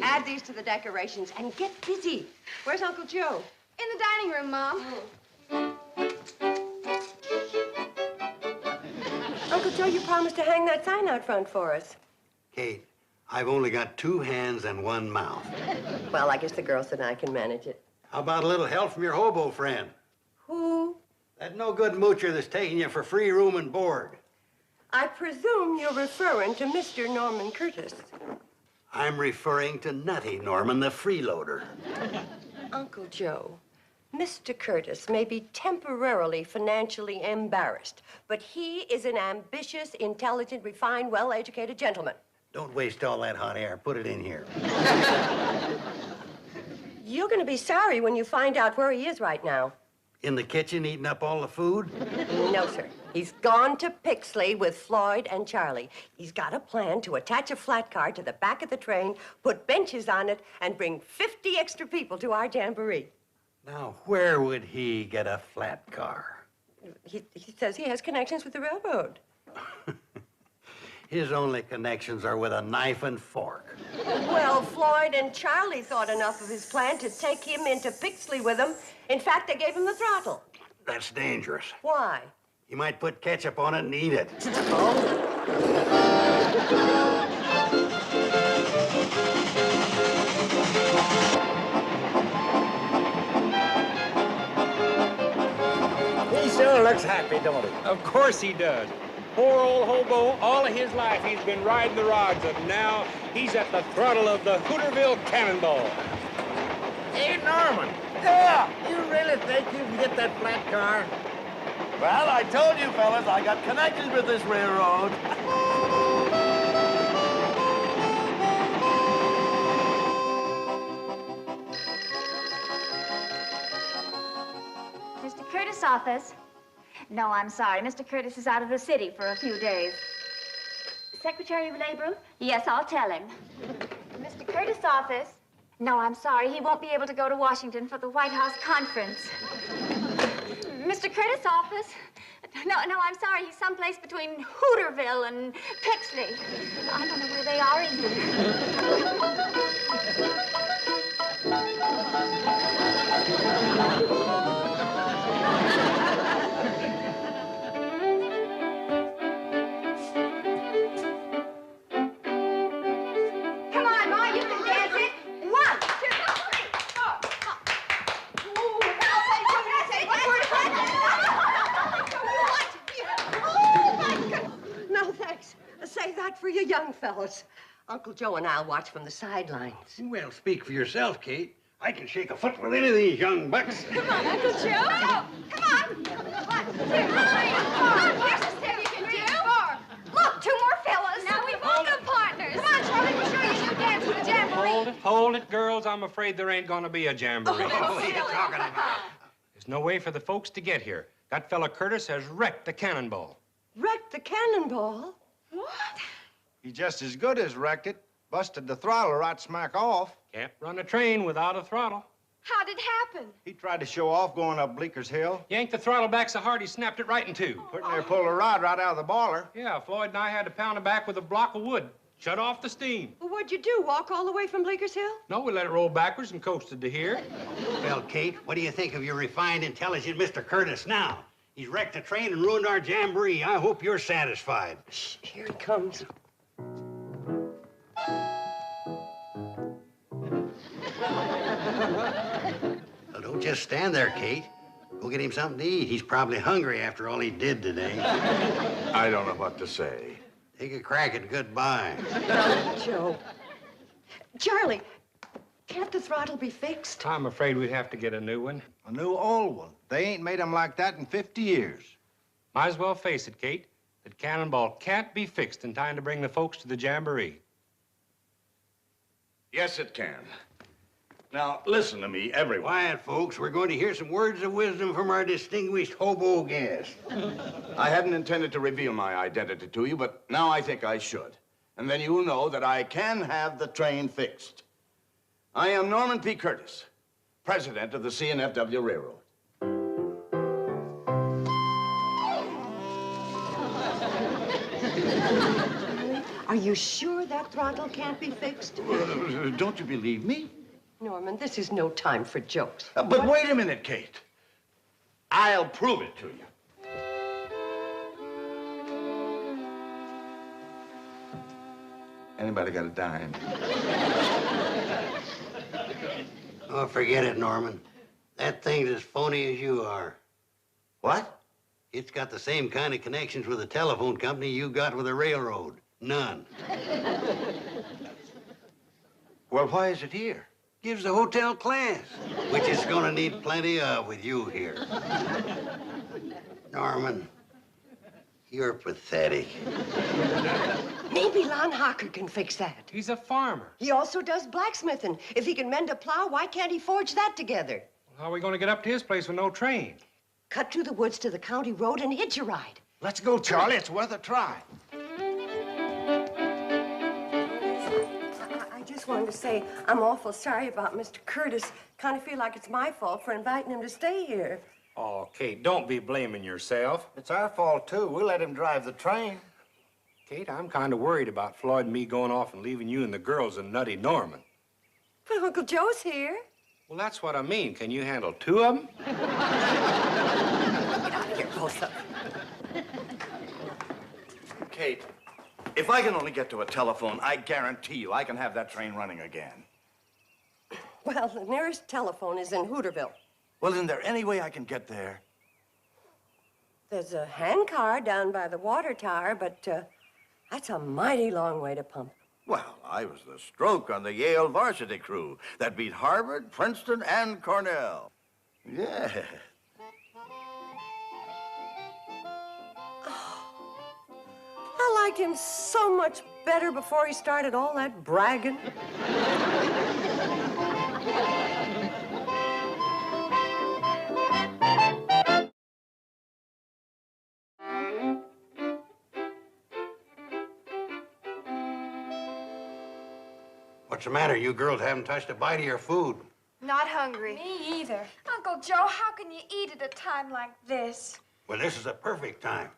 Add these to the decorations and get busy. Where's Uncle Joe? In the dining room, Mom. Uncle Joe, you promised to hang that sign out front for us. Kate, I've only got 2 hands and 1 mouth. Well, I guess the girls and I can manage it. How about a little help from your hobo friend? Who? That no-good moocher that's taking you for free room and board. I presume you're referring to Mr. Norman Curtis. I'm referring to Nutty Norman, the freeloader. Uncle Joe, Mr. Curtis may be temporarily financially embarrassed, but he is an ambitious, intelligent, refined, well-educated gentleman. Don't waste all that hot air. Put it in here. You're going to be sorry when you find out where he is right now. In the kitchen eating up all the food? No, sir. He's gone to Pixley with Floyd and Charlie. He's got a plan to attach a flat car to the back of the train, put benches on it, and bring 50 extra people to our jamboree. Now, where would he get a flat car? He says he has connections with the railroad. His only connections are with a knife and fork. Well, Floyd and Charlie thought enough of his plan to take him into Pixley with them. In fact, they gave him the throttle. That's dangerous. Why? You might put ketchup on it and eat it. He sure looks happy, don't he? Of course he does. Poor old hobo, all of his life he's been riding the rods, and now he's at the throttle of the Hooterville Cannonball. Hey, Norman. Yeah, you really think you can get that flat car? Well, I told you, fellas, I got connections with this railroad. Mr. Curtis' office. No, I'm sorry. Mr. Curtis is out of the city for a few days. Secretary of Labor? Yes, I'll tell him. Mr. Curtis' office. No, I'm sorry. He won't be able to go to Washington for the White House conference. Mr. Curtis' office. No, I'm sorry. He's someplace between Hooterville and Pixley. I don't know where they are Come on, Ma, you can dance it. 1, 2, 3, 4. No, thanks. Save that for you young fellas. Uncle Joe and I'll watch from the sidelines. Well, speak for yourself, Kate. I can shake a foot with any of these young bucks. Come on, Uncle Joe. Come on. 1, 2, 3, 4. Here's a step you can do. 4. Look, 2 more fellas. Now we've all got partners. Come on, Charlie, we'll show you a new dance with the jamboree. Hold it, girls. I'm afraid there ain't gonna be a jamboree. What are you talking about? There's no way for the folks to get here. That fella Curtis has wrecked the cannonball. Wrecked the cannonball? What? He just as good as wrecked it. Busted the throttle right smack off. Can't run a train without a throttle. How'd it happen? He tried to show off going up Bleeker's Hill. Yanked the throttle back so hard he snapped it right in two. Pretty near pulled the rod right out of the boiler. Yeah, Floyd and I had to pound it back with a block of wood. Shut off the steam. Well, what'd you do, walk all the way from Bleeker's Hill? No, we let it roll backwards and coasted to here. Well, Kate, what do you think of your refined, intelligent Mr. Curtis now? He's wrecked the train and ruined our jamboree. I hope you're satisfied. Shh, here he comes. Well, don't just stand there, Kate. Go get him something to eat. He's probably hungry after all he did today. I don't know what to say. Take a crack at goodbye. Joe. Charlie, can't the throttle be fixed? I'm afraid we'd have to get a new one. A new old one. They ain't made them like that in 50 years. Might as well face it, Kate, that Cannonball can't be fixed in time to bring the folks to the jamboree. Yes, it can. Now, listen to me, everyone. Quiet, folks. We're going to hear some words of wisdom from our distinguished hobo guest. I hadn't intended to reveal my identity to you, but now I think I should. And then you'll know that I can have the train fixed. I am Norman P. Curtis, president of the C&FW Railroad. Are you sure that throttle can't be fixed? Don't you believe me? Norman, this is no time for jokes. But wait a minute, Kate. I'll prove it to you. Anybody got a dime? Oh, forget it, Norman. That thing's as phony as you are. What? It's got the same kind of connections with the telephone company you got with the railroad. None. Well, why is it here? Gives the hotel class, which it's gonna need plenty of with you here. Norman, you're pathetic. Maybe Lon Hocker can fix that. He's a farmer. He also does blacksmithing. If he can mend a plow, why can't he forge that together? How are we going to get up to his place with no train? Cut through the woods to the county road and hitch a ride. Let's go, Charlie. It's worth a try. I just wanted to say I'm awful sorry about Mr. Curtis. Kind of feel like it's my fault for inviting him to stay here. Oh, Kate, don't be blaming yourself. It's our fault, too. We let him drive the train. Kate, I'm kind of worried about Floyd and me going off and leaving you and the girls in Nutty Norman. But Uncle Joe's here. Well, that's what I mean. Can you handle two of them? Get out of here, both of them. Kate, if I can only get to a telephone, I guarantee you I can have that train running again. Well, the nearest telephone is in Hooterville. Well, isn't there any way I can get there? There's a handcar down by the water tower, but that's a mighty long way to pump. Well, I was the stroke on the Yale varsity crew that beat Harvard, Princeton, and Cornell. Yeah. I liked him so much better before he started all that bragging. What's the matter? You girls haven't touched a bite of your food. Not hungry. Me either. Uncle Joe, how can you eat at a time like this? Well, this is a perfect time.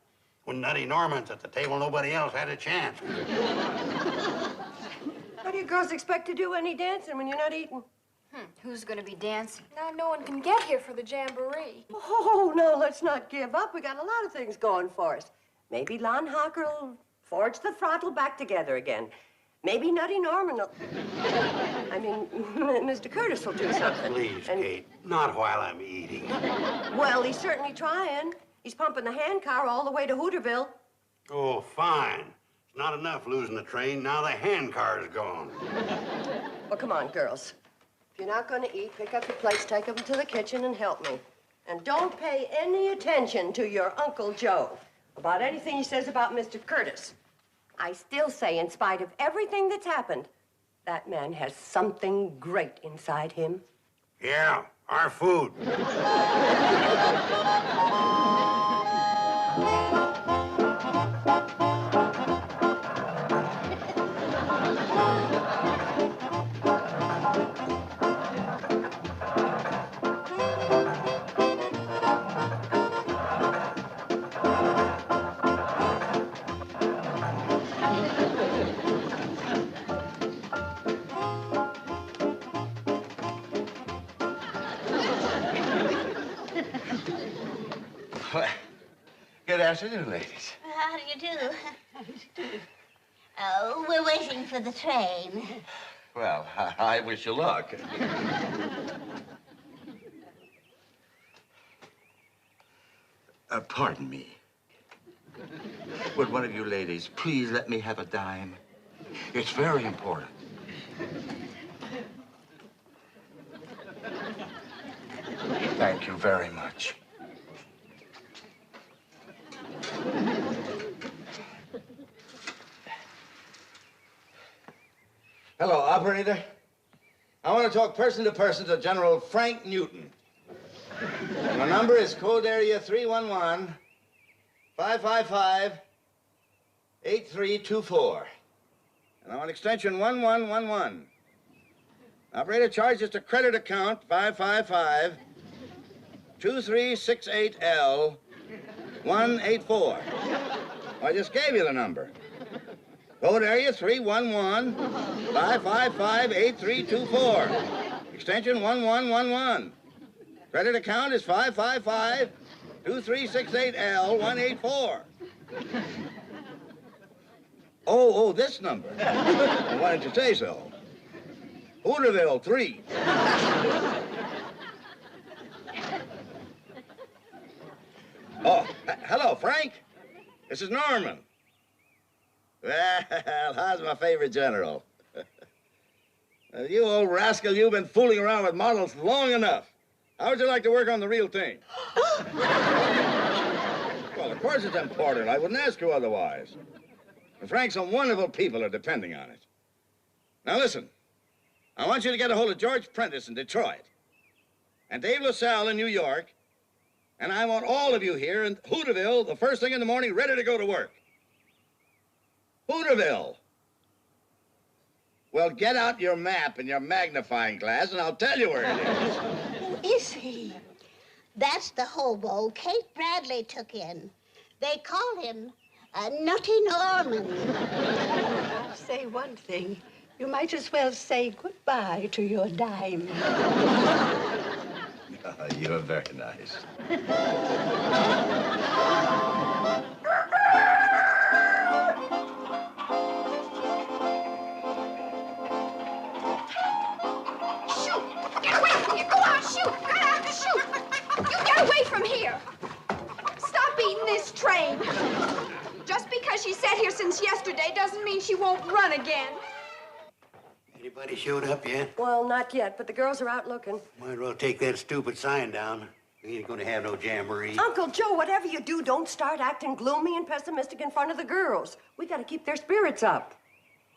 When Nutty Norman's at the table, nobody else had a chance. How do you girls expect to do any dancing when you're not eating? Who's gonna be dancing? Now no one can get here for the jamboree. Oh, no, let's not give up. We got a lot of things going for us. Maybe Lon Hocker will forge the throttle back together again. Maybe Nutty Norman will... I mean, Mr. Curtis will do something. Please, Kate, not while I'm eating. Well, he's certainly trying. He's pumping the handcar all the way to Hooterville. Oh, fine. It's not enough losing the train. Now the handcar's gone. Well, come on, girls. If you're not going to eat, pick up your plates, take them to the kitchen, and help me. And don't pay any attention to your Uncle Joe about anything he says about Mr. Curtis. I still say, in spite of everything that's happened, that man has something great inside him. Yeah, our food. Good afternoon, ladies. How do you do? Oh, we're waiting for the train. Well, I wish you luck. Pardon me. Would one of you ladies please let me have a dime? It's very important. Thank you very much. Hello, operator. I want to talk person to person to General Frank Newton. And the number is code area 311-555-8324. And I want extension 1111. Operator, charge just a credit account 555-2368L184. I just gave you the number. Code area 311-555-8324. Extension 1111. Credit account is 555-2368L184. Oh, this number. Well, why didn't you say so? Hooterville 3. Oh, hello, Frank. This is Norman. Well, how's my favorite general? You old rascal, you've been fooling around with models long enough. How would you like to work on the real thing? Well, of course it's important. I wouldn't ask you otherwise. And Frank, some wonderful people are depending on it. Now listen, I want you to get a hold of George Prentice in Detroit and Dave LaSalle in New York, and I want all of you here in Hooterville the first thing in the morning ready to go to work. Hooterville. Well, get out your map and your magnifying glass, and I'll tell you where it is. Who is he? That's the hobo Kate Bradley took in. They call him Nutty Norman. I'll say one thing. You might as well say goodbye to your dime. You're very nice. From here. Stop eating this train. Just because she sat here since yesterday doesn't mean she won't run again. Anybody showed up yet? Well, not yet, but the girls are out looking. Might as well take that stupid sign down. We ain't gonna have no jamboree. Uncle Joe, whatever you do, don't start acting gloomy and pessimistic in front of the girls. We gotta keep their spirits up.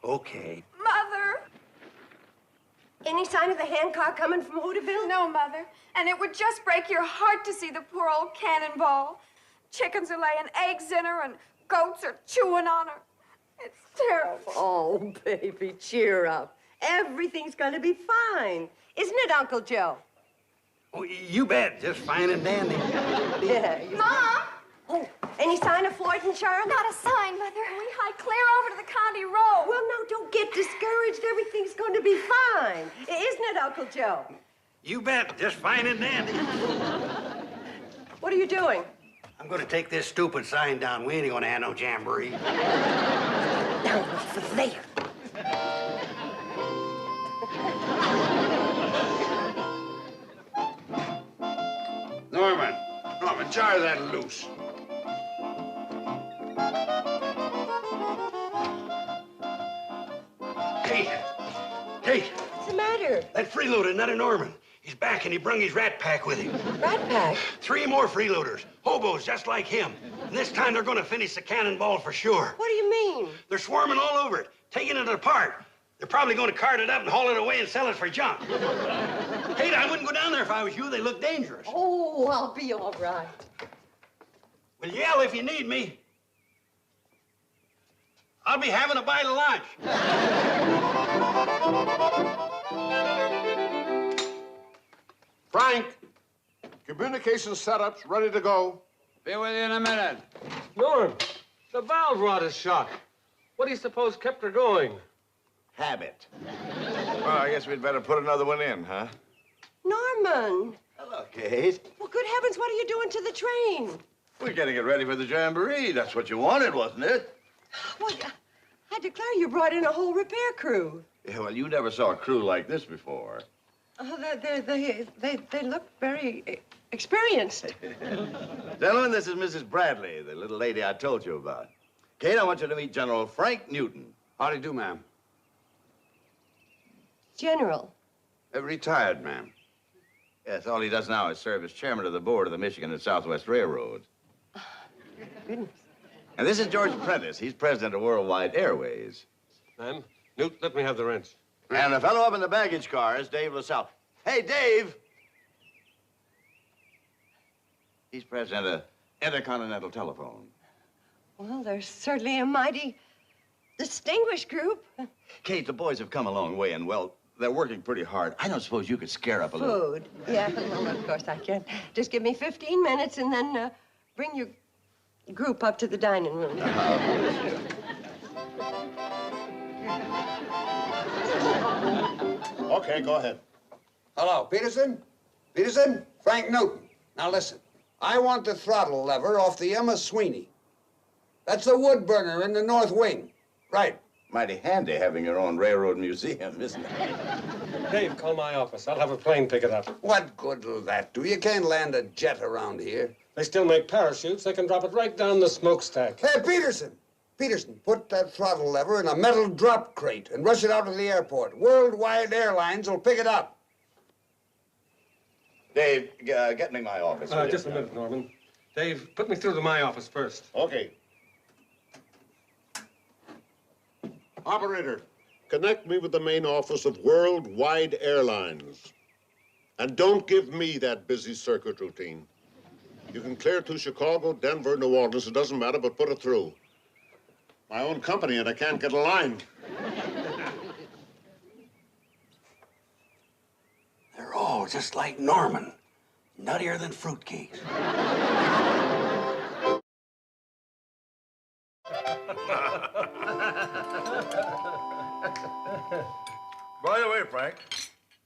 Okay. Mother. Any sign of the handcar coming from Hooterville? No, Mother. And it would just break your heart to see the poor old cannonball. Chickens are laying eggs in her and goats are chewing on her. It's terrible. Oh, baby, cheer up. Everything's gonna be fine. Isn't it, Uncle Joe? Oh, you bet. Just fine and dandy. Yeah. Mom! Oh, any sign of Floyd and Charlie? Not a sign, Mother. We hiked clear over to the county road. Well, now, don't get discouraged. Everything's going to be fine. Isn't it, Uncle Joe? You bet. Just fine and dandy. What are you doing? I'm gonna take this stupid sign down. We ain't gonna have no jamboree. Now, for there. Norman, jar that loose. Kate. What's the matter? That freeloader, Nutty Norman. He's back and he brung his rat pack with him. Rat pack? 3 more freeloaders, hobos just like him. And this time they're gonna finish the cannonball for sure. What do you mean? They're swarming all over it, taking it apart. They're probably gonna cart it up and haul it away and sell it for junk. Kate, I wouldn't go down there if I was you. They look dangerous. Oh, I'll be all right. Well, yell if you need me. I'll be having a bite of lunch. Frank, communication setups ready to go. Be with you in a minute. Norm, the valve rod is shot. What do you suppose kept her going? Habit. Well, I guess we'd better put another one in, huh? Norman. Hello, Kate. Well, good heavens, what are you doing to the train? We're getting it ready for the jamboree. That's what you wanted, wasn't it? Well, I declare you brought in a whole repair crew. Yeah, well, you never saw a crew like this before. They look very experienced. Gentlemen, this is Mrs. Bradley, the little lady I told you about. Kate, I want you to meet General Frank Newton. Howdy do, ma'am. General. Retired, ma'am. Yes, all he does now is serve as chairman of the board of the Michigan and Southwest Railroad. Goodness. And this is George Prentice. He's president of Worldwide Airways. Ma'am, Newt, let me have the wrench. And the fellow up in the baggage car is Dave LaSalle. Hey, Dave! He's president of Intercontinental Telephone. Well, they're certainly a mighty distinguished group. Kate, the boys have come a long way, and, well, they're working pretty hard. I don't suppose you could scare up a little. Food. Yeah, well, of course I can. Just give me 15 minutes and then bring your group up to the dining room. Okay, go ahead. Hello, Peterson? Peterson? Frank Newton. Now listen, I want the throttle lever off the Emma Sweeney. That's the wood burner in the north wing. Right. Mighty handy having your own railroad museum, isn't it? Dave, call my office. I'll have a plane pick it up. What good will that do? You can't land a jet around here. They still make parachutes. They can drop it right down the smokestack. Hey, Peterson! Peterson, put that throttle lever in a metal drop crate and rush it out to the airport. Worldwide Airlines will pick it up. Dave, get me my office. Just a minute, Norman. Dave, put me through to my office first. Okay. Operator, connect me with the main office of Worldwide Airlines. And don't give me that busy circuit routine. You can clear to Chicago, Denver, New Orleans. It doesn't matter, but put it through. My own company, and I can't get a line. They're all just like Norman. Nuttier than fruitcakes. By the way, Frank,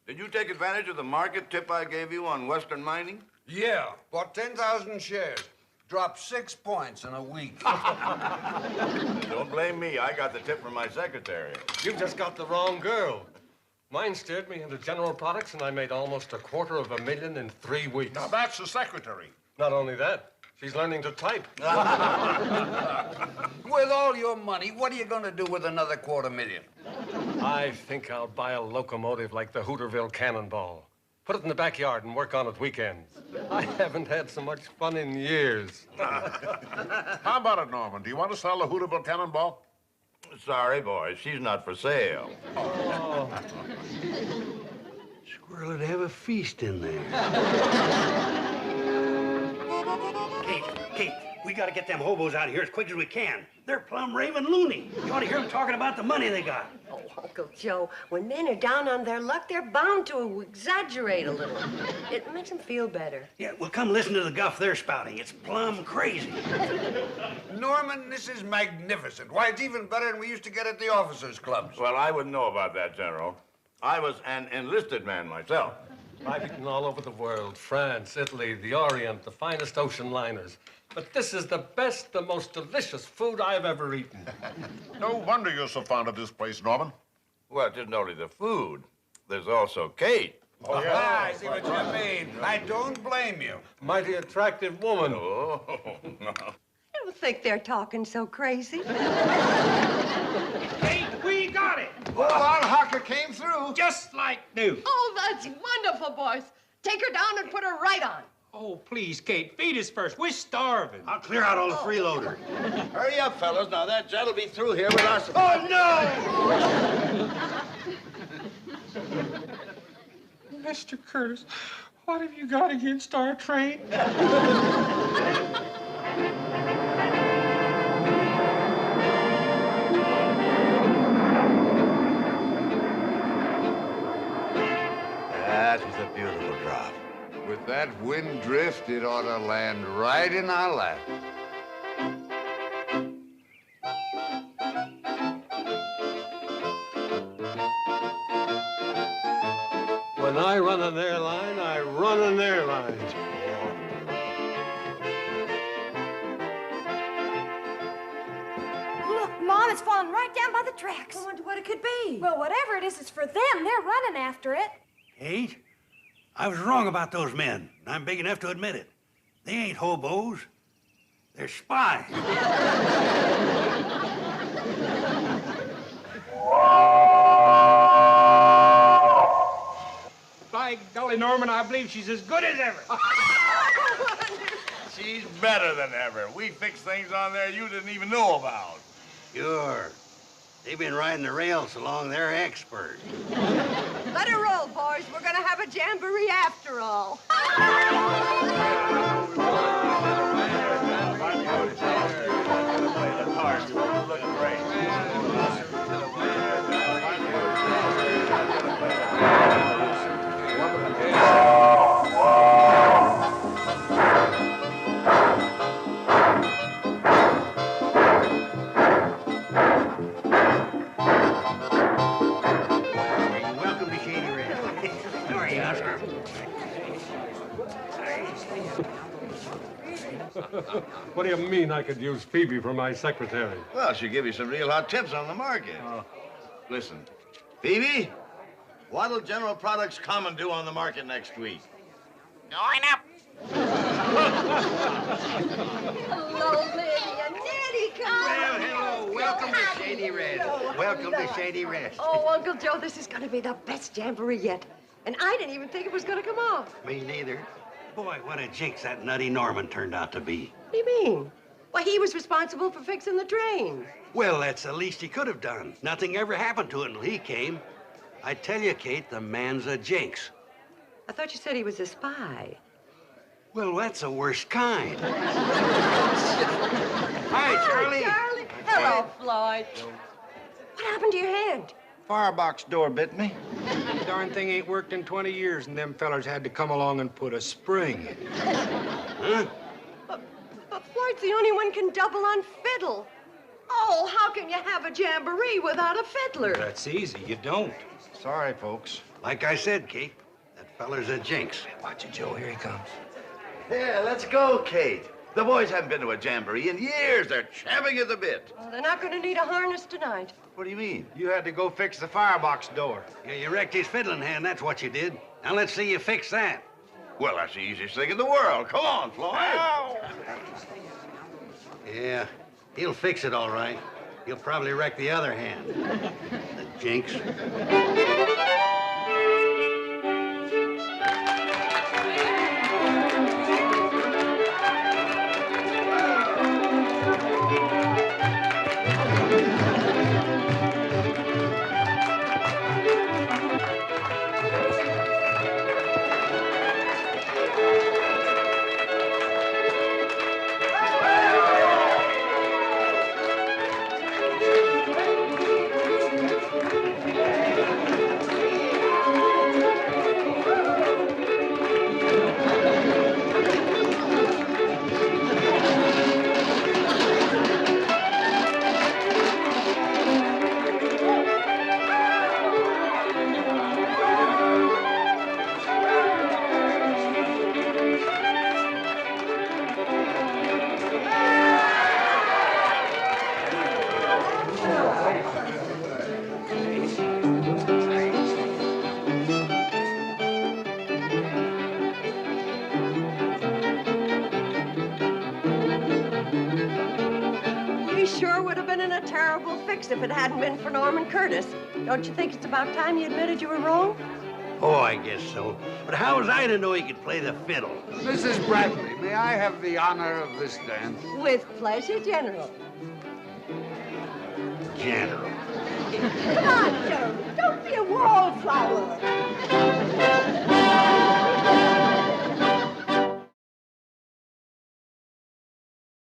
did you take advantage of the market tip I gave you on Western mining? Yeah, bought 10,000 shares. Dropped 6 points in a week. Don't blame me. I got the tip from my secretary. You've just got the wrong girl. Mine steered me into General Products, and I made almost $250,000 in 3 weeks. Now, that's the secretary. Not only that, she's learning to type. With all your money, what are you going to do with another $250,000? I think I'll buy a locomotive like the Hooterville Cannonball. Put it in the backyard and work on it weekends. I haven't had so much fun in years. How about it, Norman? Do you want to sell the Hooterville Cannonball? Sorry, boys. She's not for sale. Oh. Squirrel would have a feast in there. Kate, we got to get them hobos out of here as quick as we can. They're plumb raving loony. You ought to hear them talking about the money they got. Oh, Uncle Joe, when men are down on their luck, they're bound to exaggerate a little. It makes them feel better. Yeah, well, come listen to the guff they're spouting. It's plumb crazy. Norman, this is magnificent. Why, it's even better than we used to get at the officers' clubs. Well, I wouldn't know about that, General. I was an enlisted man myself. I've eaten all over the world, France, Italy, the Orient, the finest ocean liners. But this is the best, the most delicious food I've ever eaten. No wonder you're so fond of this place, Norman. Well, it isn't only the food. There's also Kate. Oh, yeah. I see what you mean. I don't blame you. Mighty attractive woman. Oh, no. I don't think they're talking so crazy. Kate, we got it. Oh, our hawker came through. Just like new. Oh, that's wonderful, boys. Take her down and put her right on. Oh, please, Kate, feed us first. We're starving. I'll clear out all the freeloaders. Hurry up, fellas. Now, that jet'll be through here with us. Oh, no! Mr. Curtis, what have you got against our train? That was a beautiful drop. With that wind drift, it ought to land right in our lap. When I run an airline, I run an airline. Look, Mom, it's falling right down by the tracks. I wonder what it could be. Well, whatever it is, it's for them. They're running after it. Kate, I was wrong about those men. I'm big enough to admit it. They ain't hobos. They're spies. By golly, Norman, I believe she's as good as ever. She's better than ever. We fixed things on there you didn't even know about. Sure. They've been riding the rails so long, they're expert. Let her roll, boys. We're gonna have a jamboree after all. Welcome to Shady Rest. How are you, Oscar? What do you mean I could use Phoebe for my secretary? Well, she'll give you some real hot tips on the market. Listen, Phoebe, what'll General Products come and do on the market next week? Going up. Hello, Lydia. Nettie, come Well, hello. Welcome to Shady Rest. Welcome to Shady Rest. Oh, Uncle Joe, this is going to be the best jamboree yet. And I didn't even think it was going to come off. Me neither. Boy, what a jinx that nutty Norman turned out to be. What do you mean? Why, he was responsible for fixing the train. Well, that's the least he could have done. Nothing ever happened to it until he came. I tell you, Kate, the man's a jinx. I thought you said he was a spy. Well, that's the worst kind. Hi, Charlie. Charlie. Hello, Floyd. What happened to your hand? Firebox door bit me. The darn thing ain't worked in 20 years, and them fellers had to come along and put a spring in it. Huh? But Floyd's the only one can double on fiddle. Oh, how can you have a jamboree without a fiddler? That's easy. You don't. Sorry, folks. Like I said, Kate, that feller's a jinx. Watch it, Joe. Here he comes. Yeah, let's go, Kate. The boys haven't been to a jamboree in years. They're champing at the bit. Oh, they're not going to need a harness tonight. What do you mean? You had to go fix the firebox door. Yeah, you wrecked his fiddling hand, that's what you did. Now let's see you fix that. Well, that's the easiest thing in the world. Come on, Floyd. Yeah, he'll fix it all right. He'll probably wreck the other hand. The jinx. If it hadn't been for Norman Curtis. Don't you think it's about time you admitted you were wrong? Oh, I guess so. But how was I to know he could play the fiddle? Mrs. Bradley, may I have the honor of this dance? With pleasure, General. General.